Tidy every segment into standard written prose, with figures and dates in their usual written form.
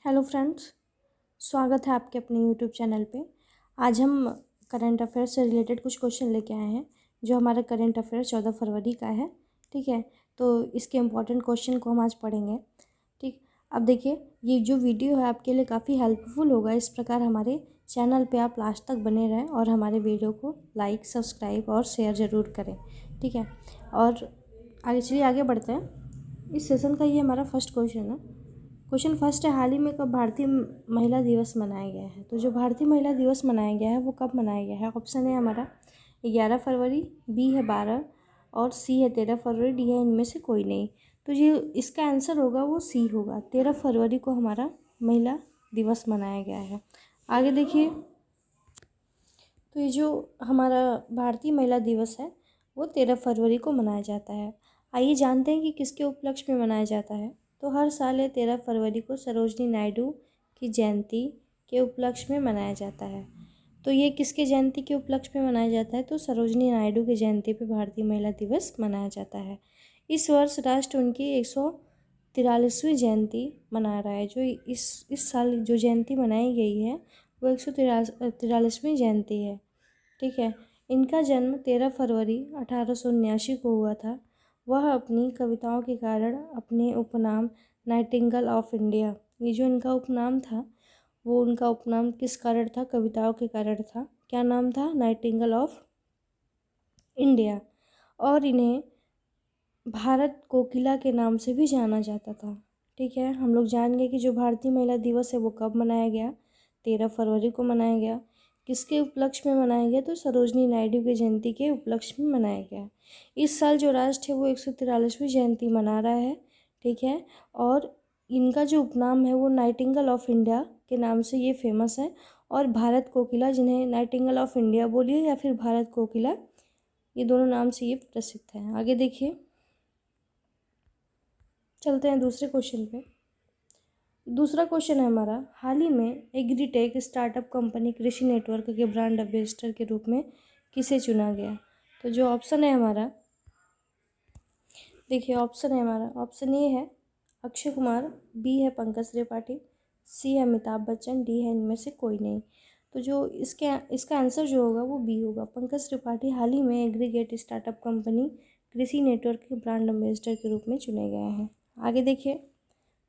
Hello friends, स्वागत है आपके अपने यूट्यूब चैनल पे। आज हम करंट अफेयर्स से रिलेटेड कुछ क्वेश्चन लेके आए हैं जो हमारा करंट अफेयर 14 फरवरी का है। ठीक है, तो इसके इम्पॉर्टेंट क्वेश्चन को हम आज पढ़ेंगे। ठीक, अब देखिए, ये जो वीडियो है आपके लिए काफ़ी हेल्पफुल होगा। इस प्रकार हमारे चैनल पे आप लास्ट तक बने रहें और हमारे वीडियो को लाइक, सब्सक्राइब और शेयर ज़रूर करें। ठीक है, और आगे बढ़ते हैं। इस सेशन का ये हमारा फर्स्ट क्वेश्चन है। क्वेश्चन फर्स्ट है, हाल ही में कब भारतीय महिला दिवस मनाया गया है? तो जो भारतीय महिला दिवस मनाया गया है वो कब मनाया गया है? ऑप्शन है हमारा 11 फरवरी, बी है 12 और सी है 13 फरवरी, डी है इनमें से कोई नहीं। तो ये इसका आंसर होगा वो सी होगा। 13 फरवरी को हमारा महिला दिवस मनाया गया है। आगे देखिए, तो ये जो हमारा भारतीय महिला दिवस है वो 13 फरवरी को मनाया जाता है। आइए जानते हैं कि किसके उपलक्ष्य में मनाया जाता है। तो हर साल ये 13 फरवरी को सरोजनी नायडू की जयंती के उपलक्ष्य में मनाया जाता है। तो ये किसके जयंती के उपलक्ष्य में मनाया जाता है? तो सरोजनी नायडू की जयंती पे भारतीय महिला दिवस मनाया जाता है। इस वर्ष राष्ट्र उनकी 143वीं जयंती मना रहा है। जो इस साल जो जयंती मनाई गई है वो 143वीं जयंती है। ठीक है, इनका जन्म 13 फरवरी 1879 को हुआ था। वह अपनी कविताओं के कारण अपने उपनाम नाइटिंगेल ऑफ इंडिया, ये जो इनका उपनाम था वो उनका उपनाम किस कारण था? कविताओं के कारण था। क्या नाम था? Nightingale of India. और इन्हें भारत कोकिला के नाम से भी जाना जाता था। ठीक है, हम लोग जान गए कि जो भारतीय महिला दिवस है वो कब मनाया गया? 13 फरवरी को मनाया गया। किसके उपलक्ष्य में मनाया गया? तो सरोजनी नायडू की जयंती के उपलक्ष्य में मनाया गया। इस साल जो राष्ट्र है वो 143वीं जयंती मना रहा है। ठीक है, और इनका जो उपनाम है वो नाइटिंगेल ऑफ इंडिया के नाम से ये फेमस है। और भारत कोकिला, जिन्हें नाइटिंगेल ऑफ इंडिया बोलिए या फिर भारत कोकिला, ये दोनों नाम से ये प्रसिद्ध है। आगे देखिए, चलते हैं दूसरे क्वेश्चन पे। दूसरा क्वेश्चन है हमारा, हाल ही में एग्रीटेक स्टार्टअप कंपनी कृषि नेटवर्क के ब्रांड एम्बेसडर के रूप में किसे चुना गया? तो जो ऑप्शन है हमारा, देखिए ऑप्शन है हमारा, ऑप्शन ए है अक्षय कुमार, बी है पंकज त्रिपाठी, सी है अमिताभ बच्चन, डी है इनमें से कोई नहीं। तो जो इसका आंसर जो होगा वो बी होगा। पंकज त्रिपाठी हाल ही में एग्रीगेट स्टार्टअप कंपनी कृषि नेटवर्क के ब्रांड एम्बेसडर के रूप में चुने गए हैं। आगे देखिए,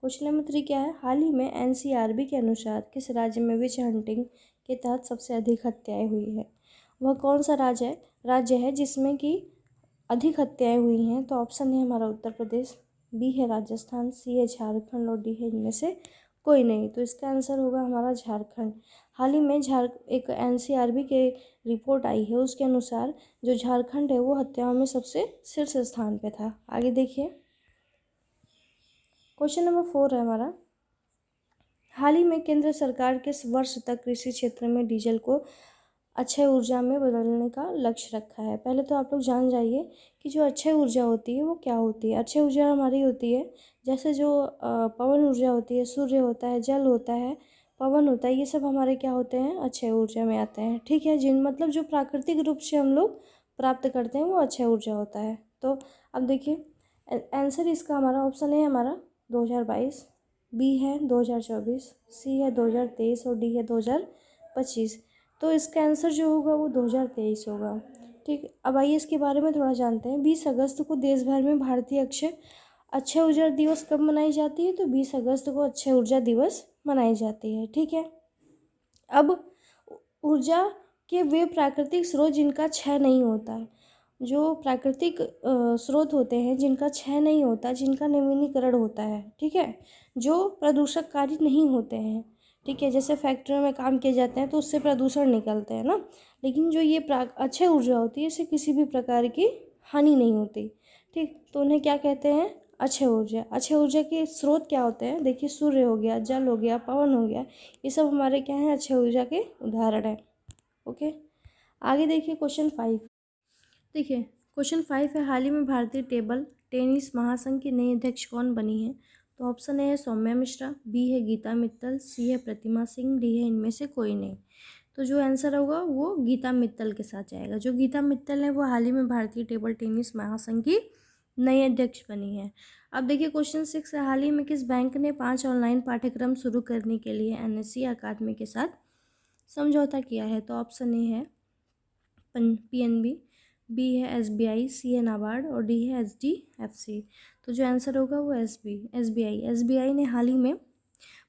क्वेश्चन नंबर 3 क्या है? हाल ही में एनसीआरबी के अनुसार किस राज्य में विच हंटिंग के तहत सबसे अधिक हत्याएं हुई है? वह कौन सा राज्य है जिसमें कि अधिक हत्याएं हुई हैं? तो ऑप्शन है हमारा उत्तर प्रदेश, बी है राजस्थान, सी है झारखंड और डी है इनमें से कोई नहीं। तो इसका आंसर होगा हमारा झारखंड। हाल ही में एक एनसीआरबी के रिपोर्ट आई है, उसके अनुसार जो झारखंड है वो हत्याओं में सबसे शीर्ष स्थान पे था। आगे देखिए, क्वेश्चन नंबर 4 है हमारा, हाल ही में केंद्र सरकार किस वर्ष तक कृषि क्षेत्र में डीजल को अक्षय ऊर्जा में बदलने का लक्ष्य रखा है? पहले तो आप लोग जान जाइए कि जो अक्षय ऊर्जा होती है वो क्या होती है। अक्षय ऊर्जा हमारी होती है, जैसे जो पवन ऊर्जा होती है, सूर्य होता है, जल होता है, पवन होता है, ये सब हमारे क्या होते हैं? अक्षय ऊर्जा में आते हैं। ठीक है, जिन मतलब जो प्राकृतिक रूप से हम लोग प्राप्त करते हैं वो अक्षय ऊर्जा होता है। तो अब देखिए, आंसर इसका हमारा ऑप्शन है हमारा 2022, बी है 2024, सी है 2023 और डी है 2025। तो इसका आंसर जो होगा वो 2023 होगा। ठीक, अब आइए इसके बारे में थोड़ा जानते हैं। 20 अगस्त को देश भर में भारतीय अक्षय ऊर्जा दिवस कब मनाई जाती है? तो 20 अगस्त को अक्षय ऊर्जा दिवस मनाई जाती है। ठीक है, अब ऊर्जा के वे प्राकृतिक स्रोत जिनका क्षय नहीं होता है, जो प्राकृतिक स्रोत होते हैं जिनका क्षय नहीं होता, जिनका नवीनीकरण होता है, ठीक है, जो प्रदूषककारी नहीं होते हैं। ठीक है, जैसे फैक्ट्रियों में काम किए जाते हैं तो उससे प्रदूषण निकलते हैं ना, लेकिन जो ये अक्षय ऊर्जा होती है इससे किसी भी प्रकार की हानि नहीं होती। ठीक, तो उन्हें क्या कहते हैं? अक्षय ऊर्जा। अक्षय ऊर्जा के स्रोत क्या होते हैं? देखिए, सूर्य हो गया, जल हो गया, पवन हो गया, ये सब हमारे क्या हैं? अक्षय ऊर्जा के उदाहरण हैं। ओके, आगे देखिए क्वेश्चन 5। देखिए, क्वेश्चन 5 है, हाल ही में भारतीय टेबल टेनिस महासंघ की नई अध्यक्ष कौन बनी है? तो ऑप्शन ए है सौम्या मिश्रा, बी है गीता मित्तल, सी है प्रतिमा सिंह, डी है इनमें से कोई नहीं। तो जो आंसर होगा वो गीता मित्तल के साथ जाएगा। जो गीता मित्तल है वो हाल ही में भारतीय टेबल टेनिस महासंघ की नई अध्यक्ष बनी है। अब देखिए क्वेश्चन 6 है, हाल ही में किस बैंक ने 5 ऑनलाइन पाठ्यक्रम शुरू करने के लिए एनएससी अकादमी के साथ समझौता किया है? तो ऑप्शन ए है पीएनबी, बी है एसबीआई, सी है नाबार्ड और डी है एचडीएफसी। तो जो आंसर होगा वो एसबीआई ने हाल ही में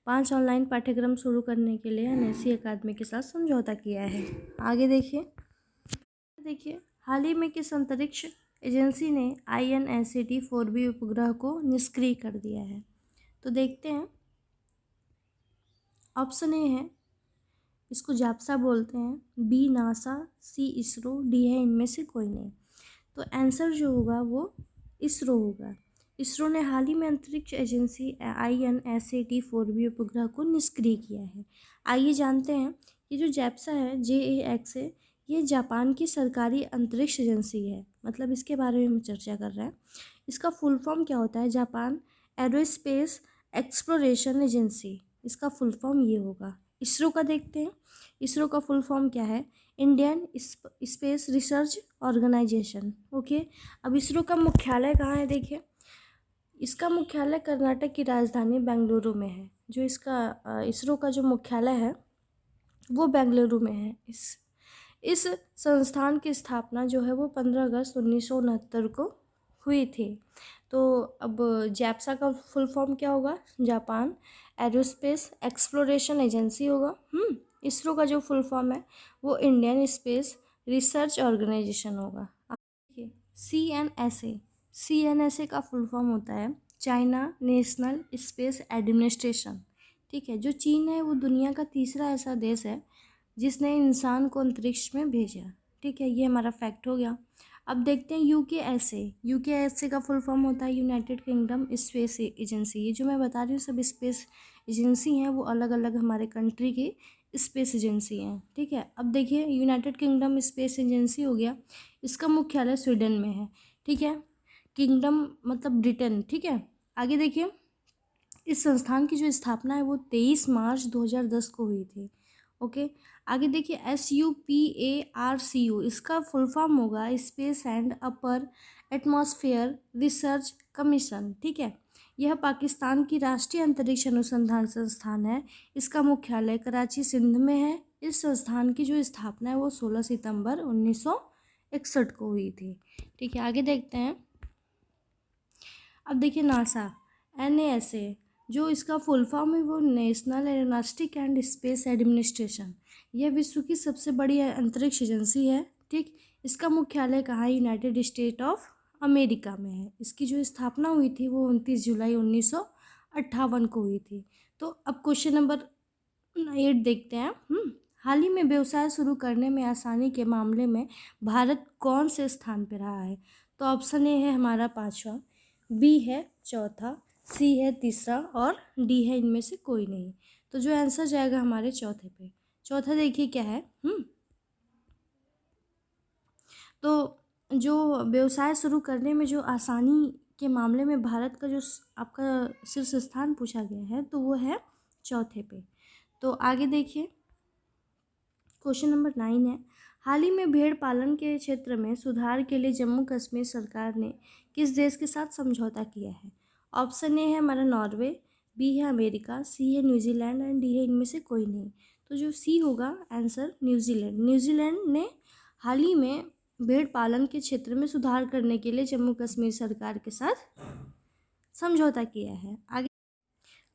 5 ऑनलाइन पाठ्यक्रम शुरू करने के लिए एनएससी अकादमी के साथ समझौता किया है। आगे देखिए हाल ही में किस अंतरिक्ष एजेंसी ने INSAT 4B उपग्रह को निष्क्रिय कर दिया है? तो देखते हैं, ऑप्शन ए है, इसको जाप्सा बोलते हैं, बी नासा, सी इसरो, डी है इनमें से कोई नहीं। तो आंसर जो होगा वो इसरो होगा। इसरो ने हाल ही में अंतरिक्ष एजेंसी INSAT 4B उपग्रह को निष्क्रिय किया है। आइए जानते हैं, ये जो जैप्सा है, JAX है, ये जापान की सरकारी अंतरिक्ष एजेंसी है, मतलब इसके बारे में हम चर्चा कर रहे हैं। इसका फुल फॉर्म क्या होता है? जापान एरोस्पेस एक्सप्लोरेशन एजेंसी, इसका फुल फॉर्म ये होगा। इसरो का देखते हैं, इसरो का फुल फॉर्म क्या है? Indian space research organisation. Okay, अब इसरो का मुख्यालय कहाँ है? देखिए, इसका मुख्यालय कर्नाटक की राजधानी बेंगलुरु में है। जो इसका इसरो का जो मुख्यालय है वो बेंगलुरु में है। इस संस्थान की स्थापना जो है वो 15 अगस्त 1969 को हुई थी। तो अब जैप्सा का फुल फॉर्म क्या होगा? जापान एरोस्पेस एक्सप्लोरेशन एजेंसी होगा। इसरो का जो फुल फॉर्म है वो इंडियन स्पेस रिसर्च ऑर्गेनाइजेशन होगा। देखिए CNSA का फुल फॉर्म होता है चाइना नेशनल स्पेस एडमिनिस्ट्रेशन। ठीक है, जो चीन है वो दुनिया का तीसरा ऐसा देश है जिसने इंसान को अंतरिक्ष में भेजा। ठीक है, ये हमारा फैक्ट हो गया। अब देखते हैं यूके का फुल फॉर्म होता है यूनाइटेड किंगडम स्पेस एजेंसी। ये जो मैं बता रही हूँ सब स्पेस एजेंसी हैं, वो अलग अलग हमारे कंट्री की स्पेस एजेंसी हैं। ठीक है, अब देखिए यूनाइटेड किंगडम स्पेस एजेंसी हो गया, इसका मुख्यालय स्वीडन में है। ठीक है, किंगडम मतलब ब्रिटेन। ठीक है, आगे देखिए, इस संस्थान की जो स्थापना है वो 23 मार्च 2010 को हुई थी। ओके, आगे देखिए SUPARCU, इसका फुल फॉर्म होगा space and upper atmosphere research commission. ठीक है, यह पाकिस्तान की राष्ट्रीय अंतरिक्ष अनुसंधान संस्थान है। इसका मुख्यालय कराची सिंध में है। इस संस्थान की जो स्थापना है वो 16 सितंबर 1961 को हुई थी। ठीक है, आगे देखते हैं। अब देखिए नासा NASA, जो इसका फुल फॉर्म है वो नेशनल एरोनॉस्टिक एंड स्पेस एडमिनिस्ट्रेशन। यह विश्व की सबसे बड़ी अंतरिक्ष एजेंसी है। ठीक, इसका मुख्यालय कहाँ है? यूनाइटेड स्टेट ऑफ अमेरिका में है। इसकी जो स्थापना हुई थी वो 29 जुलाई 1958 को हुई थी। तो अब क्वेश्चन नंबर 8 देखते हैं। हाल ही में व्यवसाय शुरू करने में आसानी के मामले में भारत कौन से स्थान पर रहा है? तो ऑप्शन ए है हमारा 5वां, बी है 4था, सी है 3रा और डी है इनमें से कोई नहीं। तो जो आंसर जाएगा हमारे चौथे पे। चौथा देखिए क्या है। तो जो व्यवसाय शुरू करने में जो आसानी के मामले में भारत का जो आपका शीर्ष स्थान पूछा गया है तो वो है चौथे पे। तो आगे देखिए, क्वेश्चन नंबर 9 है, हाल ही में भेड़ पालन के क्षेत्र में सुधार के लिए जम्मू कश्मीर सरकार ने किस देश के साथ समझौता किया है? ऑप्शन ए है हमारा नॉर्वे, बी है अमेरिका, सी है न्यूजीलैंड एंड डी है इनमें से कोई नहीं। तो जो सी होगा आंसर न्यूजीलैंड। न्यूजीलैंड ने हाल ही में भेड़ पालन के क्षेत्र में सुधार करने के लिए जम्मू कश्मीर सरकार के साथ समझौता किया है। आगे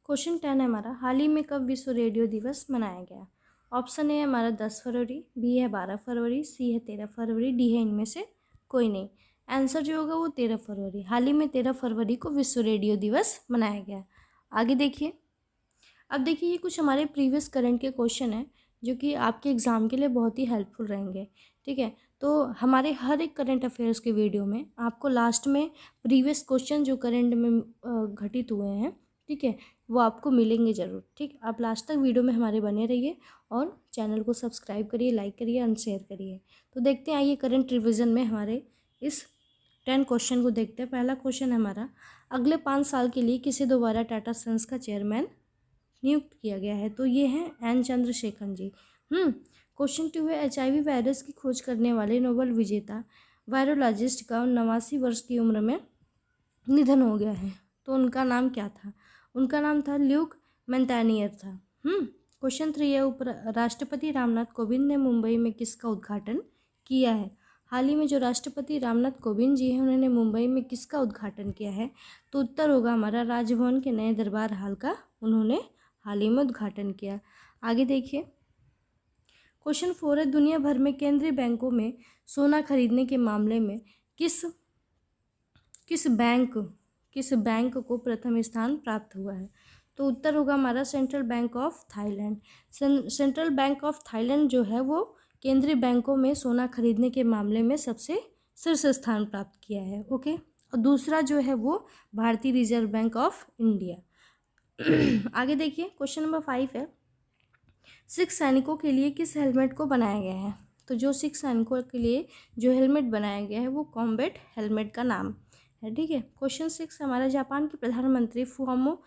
क्वेश्चन 10 है हमारा, हाल ही में कब विश्व रेडियो दिवस मनाया गया? ऑप्शन ए है हमारा 10 फरवरी, बी है 12 फरवरी, सी है 13 फरवरी, डी है इनमें से कोई नहीं। आंसर जो होगा वो 13 फरवरी। हाल ही में 13 फरवरी को विश्व रेडियो दिवस मनाया गया। आगे देखिए, अब देखिए ये कुछ हमारे प्रीवियस करंट के क्वेश्चन हैं जो कि आपके एग्ज़ाम के लिए बहुत ही हेल्पफुल रहेंगे। ठीक है, तो हमारे हर एक करंट अफेयर्स के वीडियो में आपको लास्ट में प्रीवियस क्वेश्चन जो करंट में घटित हुए हैं, ठीक है, वो आपको मिलेंगे ज़रूर। ठीक, आप लास्ट तक वीडियो में हमारे बने रहिए और चैनल को सब्सक्राइब करिए, लाइक करिए एंड शेयर करिए। तो देखते हैं आइए करंट रिविजन में हमारे इस 10 क्वेश्चन को देखते हैं। पहला क्वेश्चन है हमारा, अगले 5 साल के लिए किसे दोबारा टाटा सन्स का चेयरमैन नियुक्त किया गया है? तो ये हैं एन चंद्रशेखरन जी। क्वेश्चन 2 है, HIV वायरस की खोज करने वाले नोबेल विजेता वायरोलॉजिस्ट का 89 वर्ष की उम्र में निधन हो गया है। तो उनका नाम क्या था? उनका नाम था ल्यूक मैंटानियर था। क्वेश्चन 3 है, राष्ट्रपति रामनाथ कोविंद ने मुंबई में किसका उद्घाटन किया है? हाल ही में जो राष्ट्रपति रामनाथ कोविंद जी हैं उन्होंने मुंबई में किसका उद्घाटन किया है? तो उत्तर होगा हमारा राजभवन के नए दरबार हाल का उन्होंने हाल ही में उद्घाटन किया। आगे देखिए, क्वेश्चन 4 है, दुनिया भर में केंद्रीय बैंकों में सोना खरीदने के मामले में किस बैंक को प्रथम स्थान प्राप्त हुआ है? तो उत्तर होगा हमारा central bank of Thailand. Central bank of Thailand जो है वो केंद्रीय बैंकों में सोना खरीदने के मामले में सबसे शीर्ष स्थान प्राप्त किया है। ओके, और दूसरा जो है वो भारतीय रिजर्व बैंक ऑफ इंडिया। आगे देखिए, क्वेश्चन नंबर 5 है, सिख सैनिकों के लिए किस हेलमेट को बनाया गया है? तो जो सिख सैनिकों के लिए जो हेलमेट बनाया गया है वो कॉम्बैट हेलमेट का नाम है। ठीक है, क्वेश्चन 6 हमारा, जापान के प्रधानमंत्री फुमियो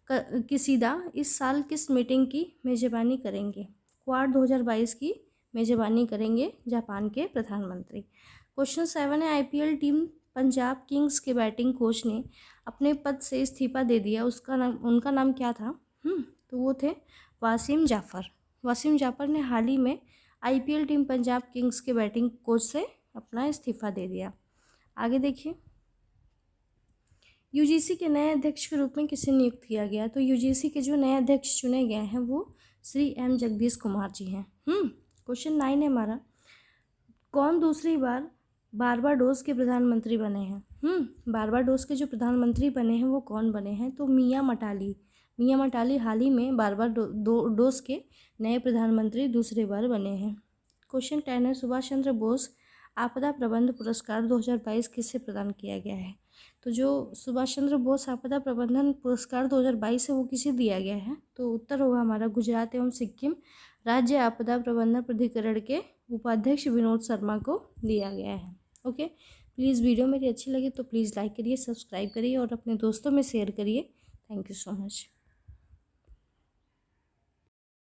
किशिदा इस साल किस मीटिंग की मेजबानी करेंगे? क्वाड 2022 की मेजबानी करेंगे जापान के प्रधानमंत्री। क्वेश्चन 7 है, आईपीएल टीम पंजाब किंग्स के बैटिंग कोच ने अपने पद से इस्तीफा दे दिया, उनका नाम क्या था? तो वो थे वासिम जाफ़र। वासिम जाफ़र ने हाल ही में आईपीएल टीम पंजाब किंग्स के बैटिंग कोच से अपना इस्तीफा दे दिया। आगे देखिए, यूजीसी के नए अध्यक्ष के रूप में किसे नियुक्त किया गया? तो यूजीसी के जो नए अध्यक्ष चुने गए हैं वो श्री एम जगदीश कुमार जी हैं। क्वेश्चन 9 है हमारा, कौन दूसरी बार बारबाडोस के प्रधानमंत्री बने हैं? बारबाडोस के जो प्रधानमंत्री बने हैं वो कौन बने हैं? तो मिया मटाली हाल ही में बारबाडोस के नए प्रधानमंत्री दूसरी बार बने हैं। क्वेश्चन 10 है, सुभाष चंद्र बोस आपदा प्रबंधन पुरस्कार 2022 किसे प्रदान किया गया है? तो जो सुभाष चंद्र बोस आपदा प्रबंधन पुरस्कार 2022 है वो किसे दिया गया है? तो उत्तर होगा हमारा गुजरात एवं सिक्किम राज्य आपदा प्रबंधन प्राधिकरण के उपाध्यक्ष विनोद शर्मा को दिया गया है। ओके, प्लीज़ वीडियो मेरी अच्छी लगी तो प्लीज़ लाइक करिए, सब्सक्राइब करिए और अपने दोस्तों में शेयर करिए। Thank you so much.